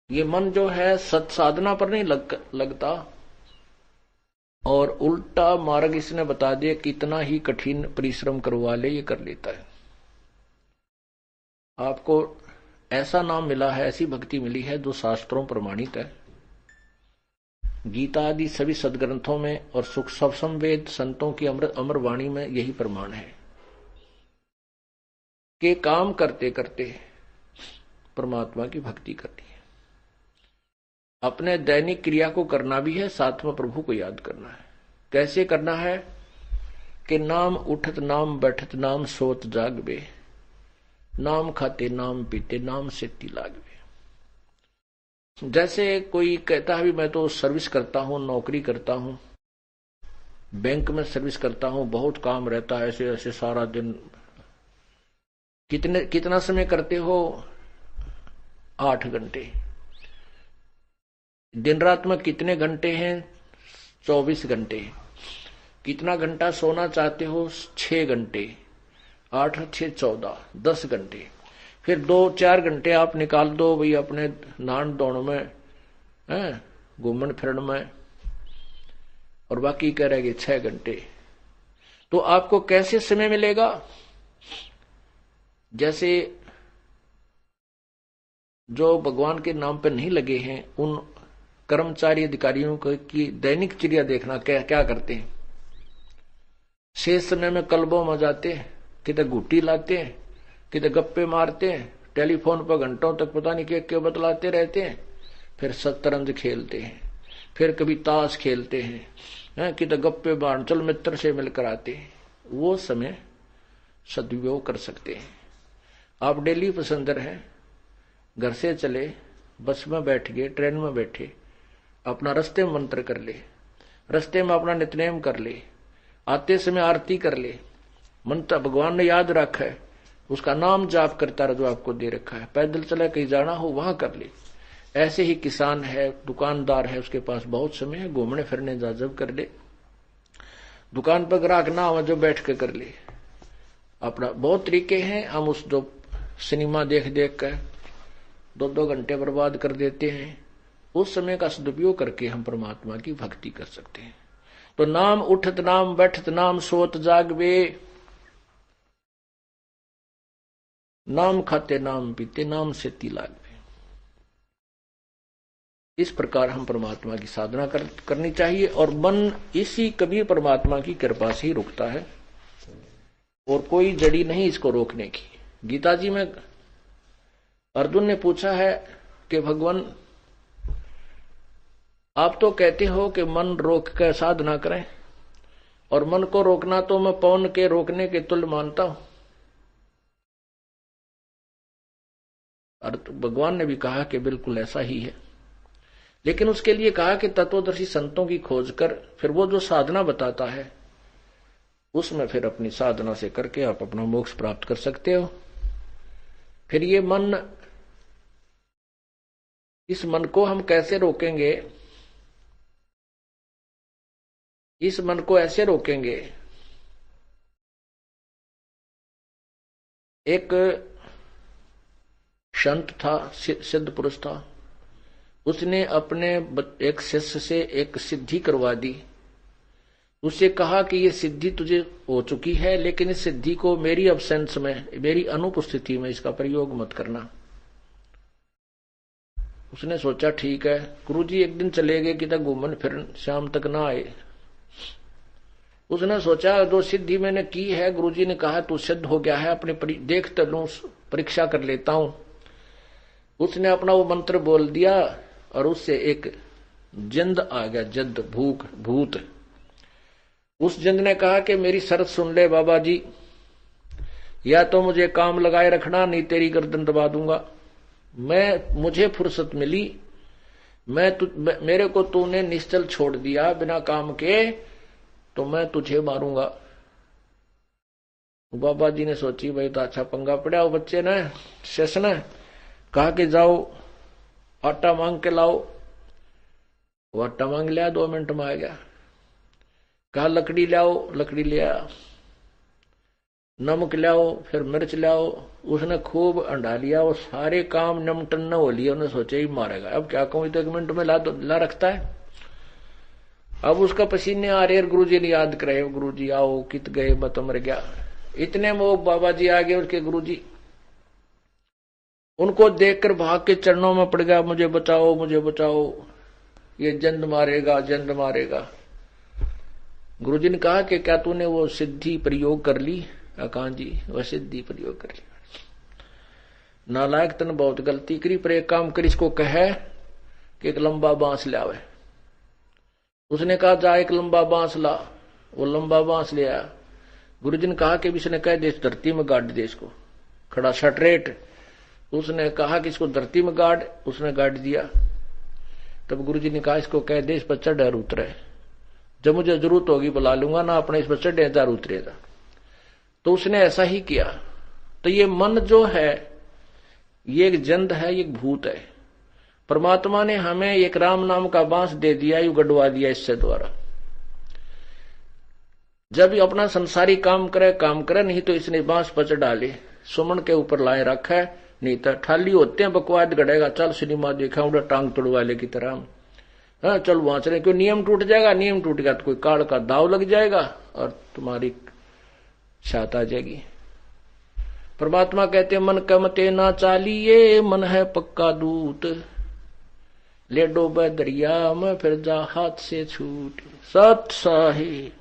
ये मन जो है सत साधना पर नहीं लगता, और उल्टा मार्ग इसने बता दिया कितना ही कठिन परिश्रम करवा ले ये कर लेता है। आपको ऐसा नाम मिला है, ऐसी भक्ति मिली है जो शास्त्रों प्रमाणित है। गीता आदि सभी सदग्रंथों में और सुख सब संवेद संतों की अमर वाणी में यही प्रमाण है कि काम करते करते परमात्मा की भक्ति करनी है। अपने दैनिक क्रिया को करना भी है, साथ में प्रभु को याद करना है। कैसे करना है कि नाम उठत नाम बैठत नाम सोत जागबे, नाम खाते नाम पीते नाम से लागबे। जैसे कोई कहता है भी मैं तो सर्विस करता हूं, नौकरी करता हूं, बैंक में सर्विस करता हूं, बहुत काम रहता है, ऐसे ऐसे सारा दिन। कितना समय करते हो? 8 घंटे। दिन रात में कितने घंटे हैं? 24 घंटे। कितना घंटा सोना चाहते हो? 6 घंटे। 8 6 14, 10 घंटे। फिर 2-4 घंटे आप निकाल दो भाई अपने नहान धोने में, घूमन फिरन में, और बाकी कह रहेगी 6 घंटे। तो आपको कैसे समय मिलेगा? जैसे जो भगवान के नाम पे नहीं लगे हैं उन कर्मचारी अधिकारियों की दैनिक चर्या देखना, क्या क्या करते हैं। शेष समय में क्लबों में जाते हैं, कितने गुट्टी लाते हैं, कितने गप्पे मारते हैं, टेलीफोन पर घंटों तक पता नहीं क्या बतलाते रहते हैं, फिर शतरंज खेलते हैं, फिर कभी ताश खेलते हैं, कितने गप्पे बांध चल मित्र से मिलकर आते हैं। वो समय सदुपयोग कर सकते हैं। आप डेली पैसेंजर हैं, घर से चले, बस में बैठ गए, ट्रेन में बैठे, अपना रास्ते में मंत्र कर ले, रास्ते में अपना नित्यनेम कर ले, आते समय आरती कर ले, मंत्र भगवान ने याद रखा है उसका नाम जाप करता रहा जो आपको दे रखा है। पैदल चला कहीं जाना हो वहां कर ले। ऐसे ही किसान है, दुकानदार है, उसके पास बहुत समय है, घूमने फिरने जा जब कर ले। दुकान पर ग्राहक ना हो जो बैठ के कर ले। अपना बहुत तरीके हैं। हम उस जो सिनेमा देख देख कर 2-2 घंटे बर्बाद कर देते हैं, उस समय का सदुपयोग करके हम परमात्मा की भक्ति कर सकते हैं। तो नाम उठत नाम बैठत नाम सोत जागबे, नाम खाते नाम पीते नाम से लागबे। इस प्रकार हम परमात्मा की साधना करनी चाहिए, और मन इसी कबीर परमात्मा की कृपा से ही रुकता है, और कोई जड़ी नहीं इसको रोकने की। गीता जी में अर्जुन ने पूछा है कि भगवान आप तो कहते हो कि मन रोक कर साधना करें, और मन को रोकना तो मैं पवन के रोकने के तुल्य मानता हूं। और भगवान ने भी कहा कि बिल्कुल ऐसा ही है, लेकिन उसके लिए कहा कि तत्वदर्शी संतों की खोज कर फिर वो जो साधना बताता है उसमें फिर अपनी साधना से करके आप अपना मोक्ष प्राप्त कर सकते हो। फिर ये मन, इस मन को हम कैसे रोकेंगे? इस मन को ऐसे रोकेंगे, एक संत था, सिद्ध पुरुष था, उसने अपने एक शिष्य से एक सिद्धि करवा दी। उससे कहा कि ये सिद्धि तुझे हो चुकी है, लेकिन इस सिद्धि को मेरी अब्सेंस में, मेरी अनुपस्थिति में इसका प्रयोग मत करना। उसने सोचा ठीक है। गुरुजी एक दिन चले गए किधर घूमन फिरन, शाम तक ना आए। उसने सोचा जो सिद्धि मैंने की है, गुरुजी ने कहा तू सिद्ध हो गया है, अपने देख तो लूं, परीक्षा कर लेता हूं। उसने अपना वो मंत्र बोल दिया और उससे एक जिंद आ गया, जिंद भूत। उस जिंद ने कहा कि मेरी शर्त सुन ले बाबा जी, या तो मुझे काम लगाए रखना, नहीं तेरी गर्दन दबा दूंगा। मुझे फुर्सत मिली, मेरे को तूने निश्चल छोड़ दिया बिना काम के, तो मैं तुझे मारूंगा। बाबा जी ने सोची भाई तो अच्छा पंगा पड़ा। वो बच्चे ने, शेष ने कहा कि जाओ आटा मांग के लाओ। वो आटा मांग लिया, 2 मिनट में आ गया। कहा लकड़ी ले आओ, लकड़ी ले आया। नमक लाओ, फिर मिर्च लाओ। उसने खूब अंडा लिया, वो सारे काम नमटन न हो लिया। उन्हें सोचा ही मारेगा, अब क्या कहूं, तो 1 मिनट में ला रखता है। अब उसका पसीने आ रहे, गुरुजी ने याद करे, गुरुजी आओ, कित गए, बत मर गया। इतने में वो बाबा जी आ गए, उसके गुरुजी। उनको देखकर भाग के चरणों में पड़ गया, मुझे बचाओ, मुझे बचाओ, ये जंद मारेगा, जंद मारेगा। गुरुजी ने कहा कि क्या तूने वो सिद्धि प्रयोग कर ली? कहा जी, वह सिद्धि प्रयोग कर ली। नालायक तन बहुत गलती करी, पर एक काम कर, इसको कहे कि एक लंबा बांस ले आवे। उसने कहा जा एक लंबा बांस ला। वो लंबा बांस ले आया। गुरुजी ने कहा कि इसने कह दे धरती में गाड़ दे इसको, खड़ा सटरेट। उसने कहा कि इसको धरती में गाड़, उसने गाड़ दिया। तब गुरुजी ने कहा इसको कह दे इस पर चढ़ और उतरे, जब मुझे जरूरत होगी बुला लूंगा ना, अपने इस पर चढ़े और उतरेगा। तो उसने ऐसा ही किया। तो ये मन जो है, ये एक जंद है, ये एक भूत है। परमात्मा ने हमें एक राम नाम का बांस दे दिया, यू गड़वा दिया इससे द्वारा। जब ये अपना संसारी काम करे, नहीं तो इसने बांस पच डाले, सुमन के ऊपर लाए रखा है। नहीं तो ठाली होते हैं, बकवाद गड़ेगा, चल सिनेमा देखा उड़ा टांग तोड़वाले की तरह। हाँ चल वहां चले, क्यों नियम टूट जाएगा, नियम टूट गया तो कोई काल का दाव लग जाएगा और तुम्हारी छात आ जाएगी। परमात्मा कहते मन कमते ना चालिए, मन है पक्का दूत, ले डोबे दरिया में फिर जा हाथ से छूट। सत साही